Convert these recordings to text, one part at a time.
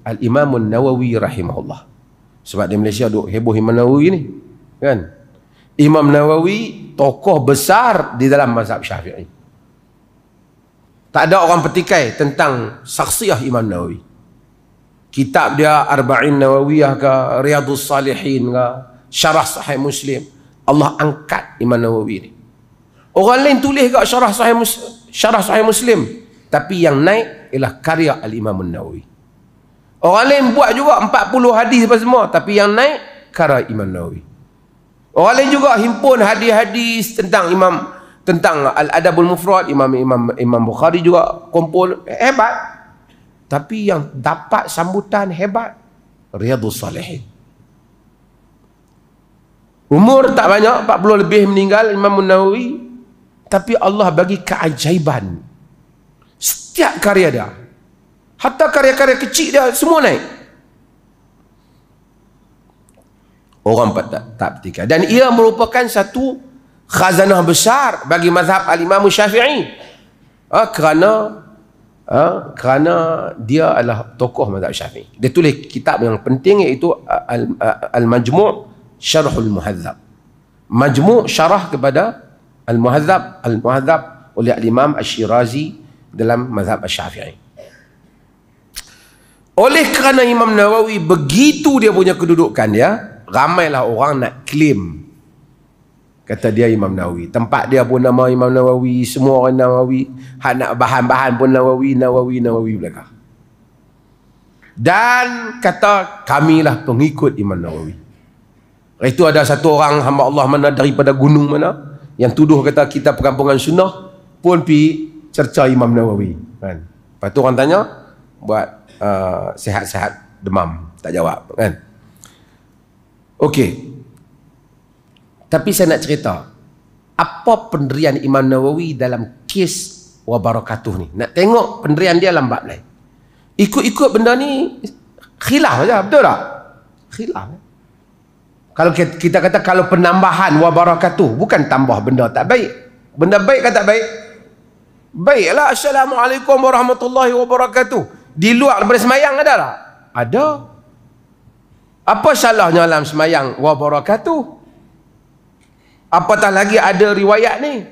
Al-Imam Nawawi rahimahullah. Sebab di Malaysia duk heboh Imam Nawawi ni, kan? Imam Nawawi tokoh besar di dalam mazhab Syafi'i. Tak ada orang petikai tentang saksiah Imam Nawawi. Kitab dia Arba'in Nawawiyah ke, Riyadhus Salihin ke, Syarah Sahih Muslim, Allah angkat Imam Nawawi ni. Orang lain tulis kat Syarah Sahih Muslim, tapi yang naik ialah karya Al-Imam Nawawi. Orang lain buat juga 40 hadis apa semua, tapi yang naik karya Imam Nawawi. Orang lain juga himpun hadis-hadis tentang Al-Adabul Mufrad, Imam Bukhari juga kumpul, hebat. Tapi yang dapat sambutan hebat Riyadhus Salihin. Umur tak banyak, 40 lebih meninggal Imam Nawawi, tapi Allah bagi keajaiban setiap karya dia. Hatta karya-karya kecil dia semua naik. Orang tak petikai. Dan ia merupakan satu khazanah besar bagi mazhab Al-Imam Syafi'i. Kerana dia adalah tokoh mazhab Syafi'i. Dia tulis kitab yang penting, iaitu Al-Majmu' Syarhul Muhadzab. Majmu' syarah kepada Al-Muhadzab oleh Al-Imam Asy-Syirazi dalam mazhab Syafi'i. Oleh kerana Imam Nawawi begitu dia punya kedudukan dia, ramailah orang nak claim, kata dia Imam Nawawi. Tempat dia pun nama Imam Nawawi, semua orang Nawawi, hak nak bahan-bahan pun Nawawi belakang. Dan kata kamilah pengikut Imam Nawawi. Itu ada satu orang hamba Allah mana daripada gunung mana yang tuduh kata kita perkampungan sunnah pun pi cerca Imam Nawawi, kan. Lepas tu orang tanya buat sehat-sehat demam, tak jawab, kan. Okey. Tapi saya nak cerita apa pendirian Imam Nawawi dalam kes wa barakatuh ni. Nak tengok pendirian dia dalam bab lain. Ikut-ikut benda ni khilaf saja, betul tak? Khilaf. Kalau kita kata kalau penambahan wa barakatuh, bukan tambah benda tak baik. Benda baik ke tak baik? Baiklah. Assalamualaikum warahmatullahi wabarakatuh. Di luar daripada semayang ada tak? Ada. Apa salahnya dalam semayang wa barakatuh? Apatah lagi ada riwayat ni,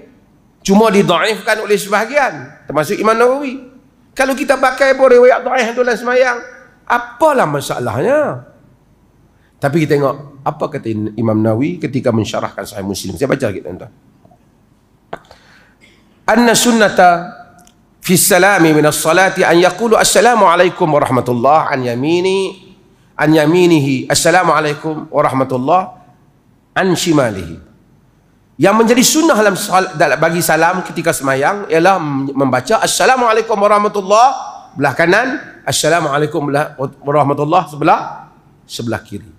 cuma didhaifkan oleh sebahagian, termasuk Imam Nawawi. Kalau kita pakai pun riwayat dhaif dalam semayang, apalah masalahnya? Tapi kita tengok apa kata Imam Nawawi ketika mensyarahkan Sahih Muslim. Saya baca lagi, tuan-tuan. Anna sunnata fi salami min as-salati an yaqulu assalamu alaikum warahmatullah an yaminihi assalamu alaikum warahmatullah an shimalihi. Yang menjadi sunnah dalam bagi salam ketika semayang ialah membaca assalamualaikum warahmatullah belah kanan, assalamualaikum warahmatullah sebelah kiri.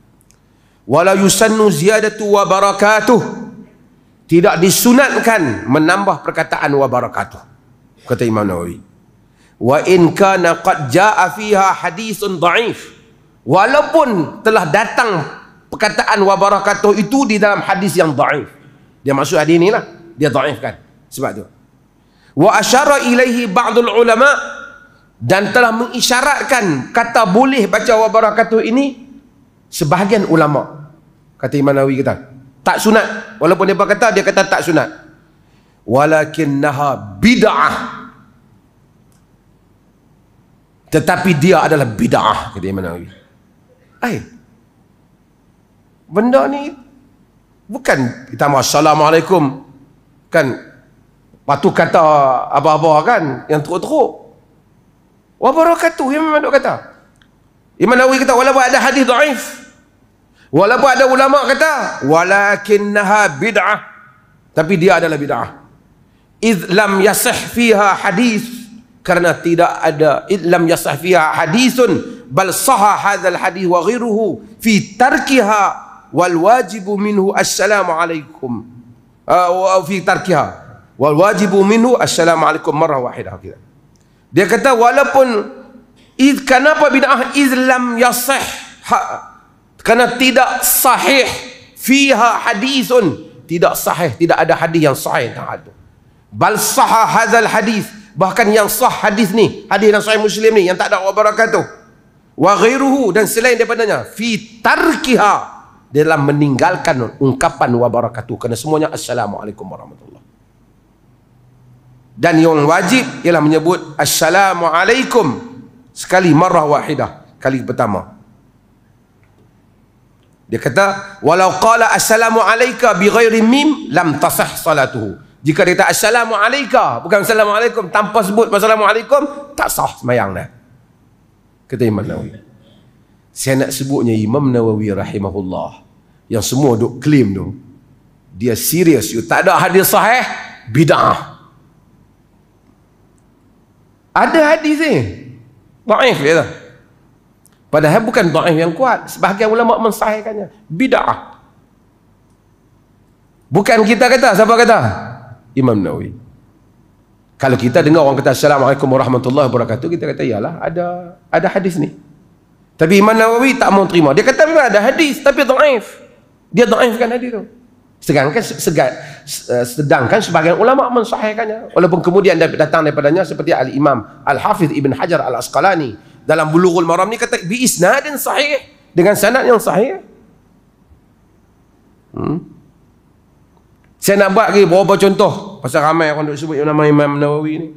Wala yusannu ziyadatu wa barakatuh. Tidak disunatkan menambah perkataan wa barakatuh, kata Imam Nawawi. Wa in kana qad jaa fiha hadithun dhaif. Walaupun telah datang perkataan wa barakatuh itu di dalam hadis yang dhaif. Dia maksud hadis ni lah, dia dhaifkan. Sebab tu. Wa asyara ilaihi ba'dul ulama, dan telah mengisyaratkan kata boleh baca wa barakatuh ini sebahagian ulama. Kata Imam Nawawi kata tak sunat. Walaupun dia kata tak sunat. Walakinnaha bid'ah. Tetapi dia adalah bid'ah, kata Imam Nawawi. Benda ni bukan kita assalamualaikum kan, patu kata apa-apa kan yang teruk-teruk. Wa barakatuh yang memang duk kata. Imam Nawawi kata walaupun ada hadis dhaif, walaupun ada ulama kata walakinnaha bid'ah, tapi dia adalah bid'ah. Idh lam yasih fiha hadis, karena tidak ada idh lam yasih fiha hadisun bal sahha hadzal hadis wa ghiruhu fi tarkiha wal wajibu minhu assalamu alaikum fi tarkiha wal wajibu minhu assalamu alaikum marrah wahidah. Dia kata walaupun kenapa bid'ah? Izlam yasih, kerana tidak sahih fiha hadisun, tidak sahih, tidak ada hadis yang sahih tentang itu. Bal sahha hadzal hadis, bahkan yang sah hadis ni, hadis yang sahih Muslim ni yang tak ada wa barakatuh. wa ghairuhu, dan selain daripadanya, fi tarkiha, dalam meninggalkan ungkapan wa barakatuh, kerana semuanya assalamualaikum warahmatullahi. Dan yang wajib ialah menyebut assalamualaikum sekali, marrah wahidah, kali pertama. Dia kata walau qala assalamu alayka bi ghairi mim lam tasah salatuhu. Jika dia kata assalamu alayka, bukan assalamualaikum, tanpa sebut assalamualaikum, tak sah sembahyang dah. Kata Imam Nawawi. Saya nak sebutnya Imam Nawawi rahimahullah, yang semua duk claim tu, dia serius, tak ada hadis sahih, bid'ah. Ada hadis ni dhaif je. Padahal bukan dhaif yang kuat. Sebahagian ulama mensahihkannya. Bid'ah. Bukan kita kata, siapa kata? Imam Nawawi. Kalau kita dengar orang kata assalamualaikum warahmatullahi wabarakatuh, kita kata yalah, ada hadis ni. Tapi Imam Nawawi tak mau terima. Dia kata memang ada hadis, tapi dhaif. Dia dhaifkan hadis tu. Sedangkan sebagian ulama mensahihkannya, walaupun kemudian datang daripadanya seperti Al-Imam Al-Hafiz Ibn Hajar Al-Asqalani dalam Bulughul Maram ni kata bi isnadin sahih, dengan sanad yang sahih. Saya nak buat lagi beberapa contoh pasal ramai orang duk sebut nama Imam Nawawi ni.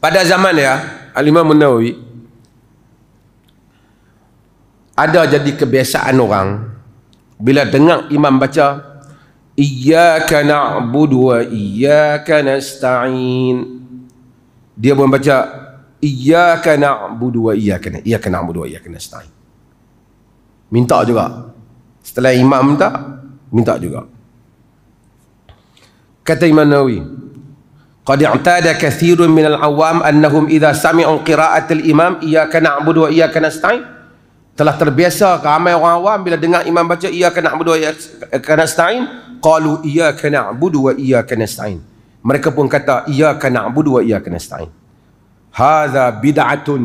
Pada zaman dia Al-Imam Nawawi, ada jadi kebiasaan orang bila dengar imam baca iyyaka na'budu wa iyyaka nasta'in, dia pun baca iyyaka na'budu wa iyyaka na'budu wa iyyaka nasta'in. Minta juga. Setelah imam minta juga. Kata Imam Nawawi, qad i'tada kathirun min al-awam annahum idza sami'u qira'at al-imam iyyaka na'budu wa iyyaka nasta'in, telah terbiasa ramai orang awam bila dengar imam baca iyyaka na'budu wa iyyaka nasta'in, qalu iyyaka na'budu wa iyyaka nasta'in. Mereka pun kata iyyaka na'budu wa iyyaka nasta'in. Hadza bid'atun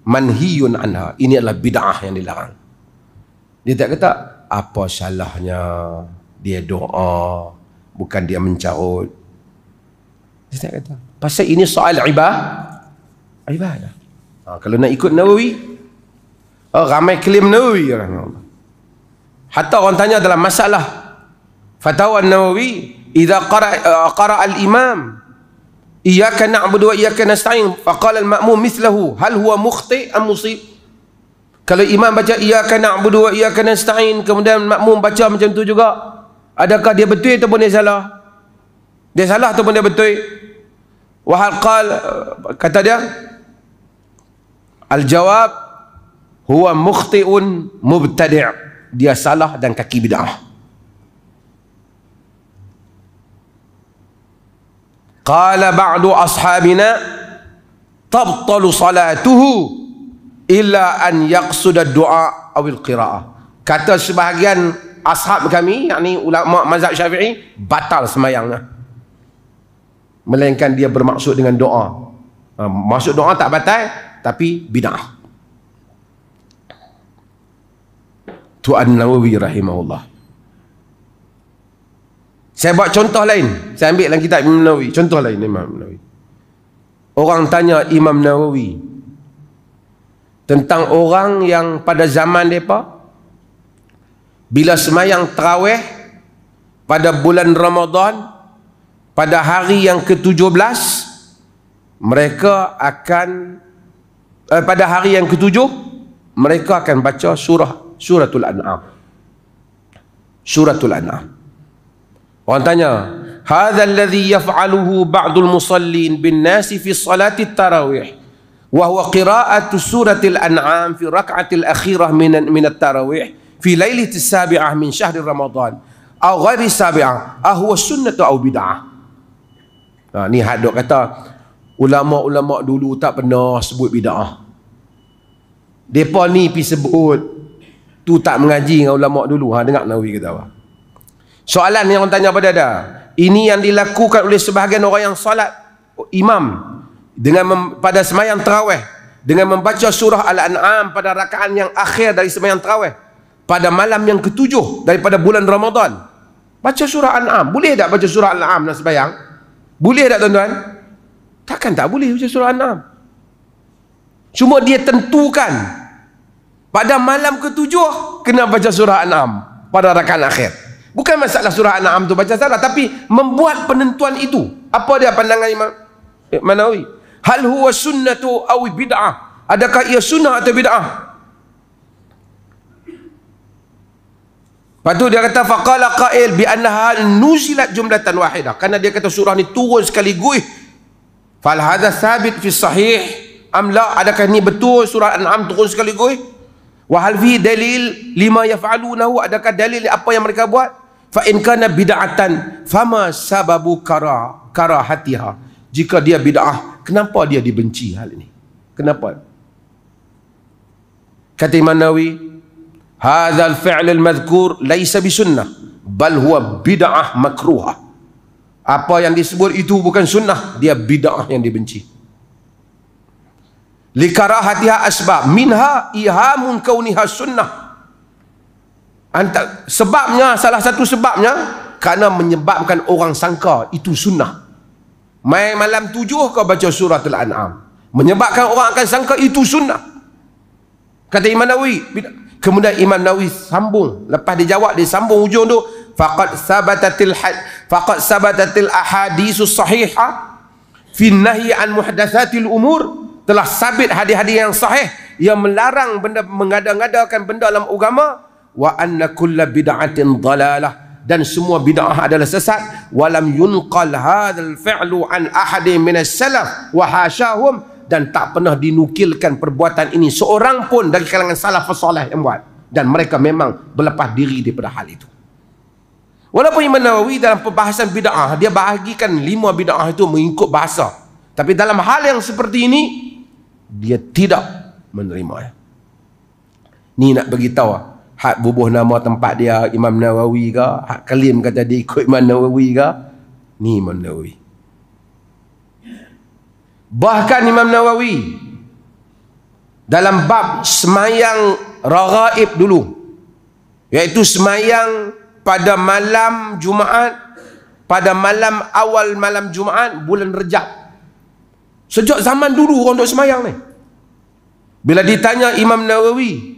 manhiyun anha. Ini adalah bid'ah yang dilarang. Dia tak kata apa salahnya dia doa, bukan dia mencarut. Dia tak kata. Pasal ini soal ibadah. Kalau nak ikut Nawawi, ramai klaim Nawawi. Hatta orang tanya dalam masalah Fatwa Nawawi, idza qara al-imam iyyaka na'budu wa iyyaka nasta'in faqala al-ma'mum mithlahu hal huwa mukhti' am musib. Kalau imam baca iyyaka na'budu wa iyyaka nasta'in, kemudian makmum baca macam tu juga, adakah dia betul ataupun dia salah? Dia salah ataupun dia betul? Wa hal qala, kata dia, al-jawab huwa mukhti'un mubtadi', dia salah dan kaki bid'ah. Qala ba'du ashabina tabtalu salatuhu illa an yaqsuda du'a awil qira'ah. Kata sebahagian ashab kami, yakni ulama mazhab Syafi'i, batal semayangnya, melainkan dia bermaksud dengan doa. Maksud doa tak batal, tapi bid'ah. Tu An-Nawawi rahimahullah. Saya buat contoh lain. Saya ambil dalam kitab Imam Nawawi. Contoh lain Imam Nawawi. Orang tanya Imam Nawawi tentang orang yang pada zaman mereka, bila semayang tarawih pada bulan Ramadan, pada hari yang ke-17, mereka akan pada hari yang ke-7 mereka akan baca suratul An'am. Suratul An'am. Orang tanya, hadza alladhi yaf'aluhu ba'dul musallin bin nasi fi salati tarawih wa huwa qira'atu suratil An'am fi rak'atil akhirah min at-tarawih fi lailati sabi'ah min syahri Ramadan aw ghairi sabi'ah huwa sunnatu aw bid'ah. Ni hadok kata ulama-ulama dulu tak pernah sebut bid'ah. Depa ni pi sebut tu tak mengaji dengan ulama dulu. Dengar Nawawi kata apa? Soalan yang orang tanya pada dia, ini yang dilakukan oleh sebahagian orang yang salat imam dengan pada semayang tarawih dengan membaca surah Al-An'am pada rakaat yang akhir dari semayang tarawih pada malam yang ke-7 daripada bulan Ramadan. Baca surah Al-An'am. Boleh tak baca surah Al-An'am dan semayang? Boleh tak tuan-tuan? Takkan tak boleh baca surah An-An'am. Cuma dia tentukan pada malam ke-7 kena baca surah An-An'am pada rakaat akhir. Bukan masalah surah An-An'am tu baca salah, tapi membuat penentuan itu. Apa dia pandangan Imam Nawawi? Hal huwa sunnatu aw bid'ah? Adakah ia sunnah atau bid'ah? Lepas tu dia kata faqala qail bi annaha nuzilat jumlatan wahidah. Karena dia kata surah ni turun sekaligus. Fal hadha thabit fi sahih am la? Adakah ni betul surah An-An'am turun sekaligus? Wa hal fi dalil lima yaf'alunahu? Adakah dalil apa yang mereka buat? Fa in kana bid'atan fama sababu karahatiha? Jika dia bid'ah, kenapa dia dibenci hal ini? Kenapa? Kata Imam Nawawi, hadza al-fi'l al-madhkur laysa bisunnah bal huwa bid'ah makruhah. Apa yang disebut itu bukan sunnah, dia bid'ah yang dibenci. Likarahatiha asbab minha ihamun kauniha sunnah. Sebabnya, salah satu sebabnya kerana menyebabkan orang sangka itu sunnah. Mai malam 7 kau baca surah Al-An'am, menyebabkan orang akan sangka itu sunnah. Kata Imam Nawawi. Kemudian Imam Nawawi sambung, lepas dia jawab, dia sambung hujung tu, faqad sabatatil ahadisus sahihah fi nahyi an muhdatsatil umur. Telah sabit hadis-hadis yang sahih yang melarang benda mengada-ngadakan benda dalam agama. Wa anna kulla bid'atin dalalah, dan semua bid'ah adalah sesat. Walam yunqal hadzal fi'lu an ahadin minas salaf wa hasyahum, dan tak pernah dinukilkan perbuatan ini seorang pun dari kalangan salaf saleh yang buat, dan mereka memang berlepas diri daripada hal itu. Walaupun Imam Nawawi dalam pembahasan bid'ah dia bahagikan 5 bid'ah itu mengikut bahasa, tapi dalam hal yang seperti ini dia tidak menerima. Ni nak beritahu hak bubuh nama tempat dia Imam Nawawi ke, hak Kalim kata dia ikut Imam Nawawi ke, ni Imam Nawawi. Bahkan Imam Nawawi dalam bab semayang raghaib dulu, iaitu semayang pada malam Jumaat, pada malam awal malam Jumaat bulan Rejab. Sejak zaman dulu orang duk semayang ni. Bila ditanya Imam Nawawi,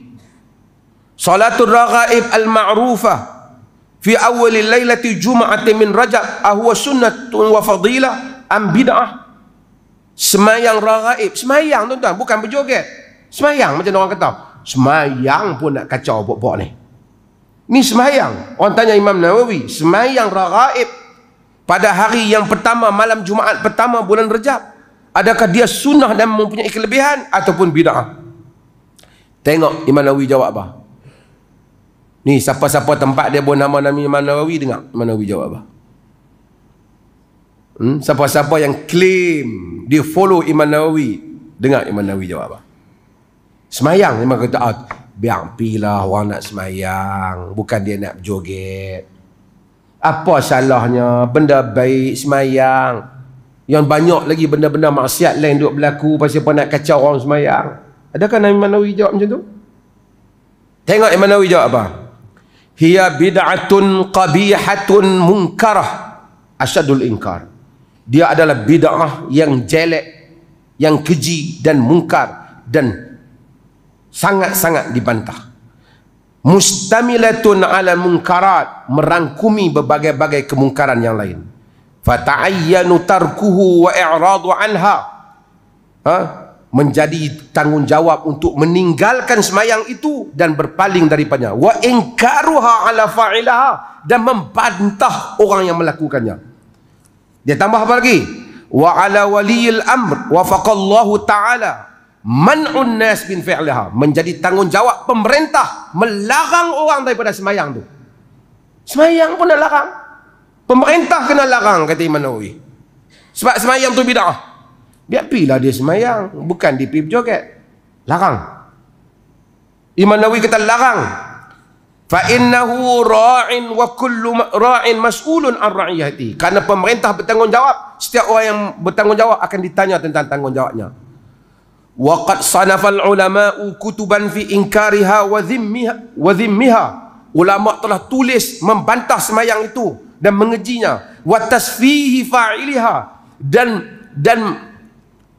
salatul raghaib al-ma'rufah fi awal lailati Jum'atin min Rajab ahwa sunnatun wa fadilah am bid'ah? Semayang raghaib, semayang tuan-tuan, bukan berjoget. Semayang macam orang kata, semayang pun nak kacau pok-pok ni. Ni semayang. Orang tanya Imam Nawawi, semayang raghaib pada hari yang pertama malam Jumaat pertama bulan Rejab, adakah dia sunnah dan mempunyai kelebihan ataupun bid'ah? Tengok Imam Nawawi jawab apa. Ni siapa-siapa tempat dia buat nama Imam Nawawi, dengar Imam Nawawi jawab apa. Siapa-siapa yang claim dia follow Imam Nawawi, dengar Imam Nawawi jawab apa. Semayang memang kata, biar pilah orang nak semayang, bukan dia nak berjoget. Apa salahnya? Benda baik semayang. Yang banyak lagi benda-benda maksiat lain duk berlaku, pasal apa nak kacau orang semayang? Adakah Imam Nawawi jawab macam tu? Tengok Imam Nawawi jawab apa. Hiya bid'atun qabihatun munkarah asyadul inkar. Dia adalah bid'ah yang jelek, yang keji dan mungkar, dan sangat-sangat dibantah. Mustamilatun ala munkarat, merangkumi berbagai-bagai kemungkaran yang lain. Fata'ayyanu tarkuhu wa i'radu anha. Menjadi tanggungjawab untuk meninggalkan semayang itu dan berpaling daripadanya. Wa inkaruha ala fa'ilaha, dan membantah orang yang melakukannya. Dia tambah apa lagi? Wa ala waliyil amr wafaqallahu ta'ala man'un nas bin fi'liha, menjadi tanggungjawab pemerintah melarang orang daripada semayang tu. Semayang pun dah larang, pemerintah kena larang, kata Imam Nawawi. Sebab semayang tu bid'ah. Biar pilah dia semayang, bukan dia pergi berjoget. Larang. Imam Nawawi kata larang. Fa innahu ra'in wa kullu ra'in mas'ulun an ra'iyati. Karena pemerintah bertanggungjawab, setiap orang yang bertanggungjawab akan ditanya tentang tanggungjawabnya. Wa qad sanafal ulama'u kutuban fi inkariha wa dhimmiha. Ulama telah tulis membantah semayang itu dan mengejinya. Wa tasfihi fa'iliha, dan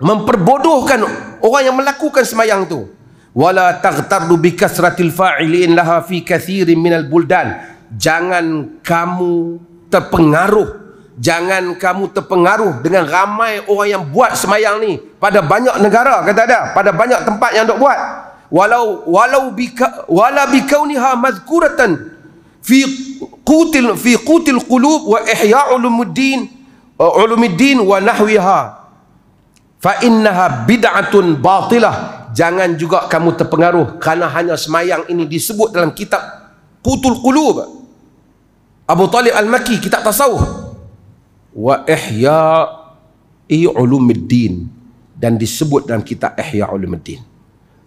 memperbodohkan orang yang melakukan semayang tu. Wala taghtarru bi kasratil fa'ilin laha fi katsirin minal buldan. Jangan kamu terpengaruh dengan ramai orang yang buat semayang ni pada banyak negara, kata ada, pada banyak tempat yang dok buat. Wala bikauniha madhkuratan fi qutil qulub wa ihya' ulumuddin wa nahwiha fa innaha bid'atun batilah. Jangan juga kamu terpengaruh kerana hanya semayang ini disebut dalam kitab Qutul Qulub Abu Talib Al-Makki, kitab tasawuf, wa ihya'i ulumuddin, dan disebut dalam kitab Ihya' Ulumuddin.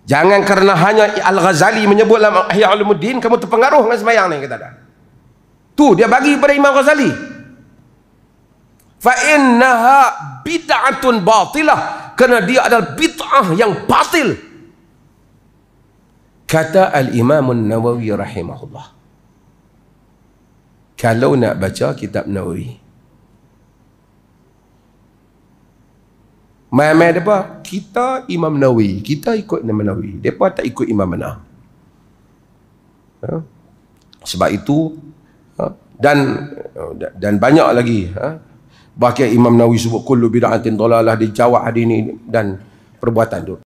Jangan kerana hanya Al-Ghazali menyebut dalam Ihya' Ulumuddin kamu terpengaruh dengan semayang ni, kata dah. Tu dia bagi pada Imam Ghazali. Fa innaha bid'atun batilah, kerana dia adalah bid'ah yang batil. Kata Al-Imam An-Nawawi rahimahullah. Kalau nak baca kitab Nawawi, mai-mai depa kita Imam Nawawi, kita ikut Imam Nawawi, depa tak ikut Imam mana. Sebab itu dan banyak lagi, bahkan Imam Nawawi sebut kullu bid'atin dalalah, dijawab hadis ni dan perbuatan tu.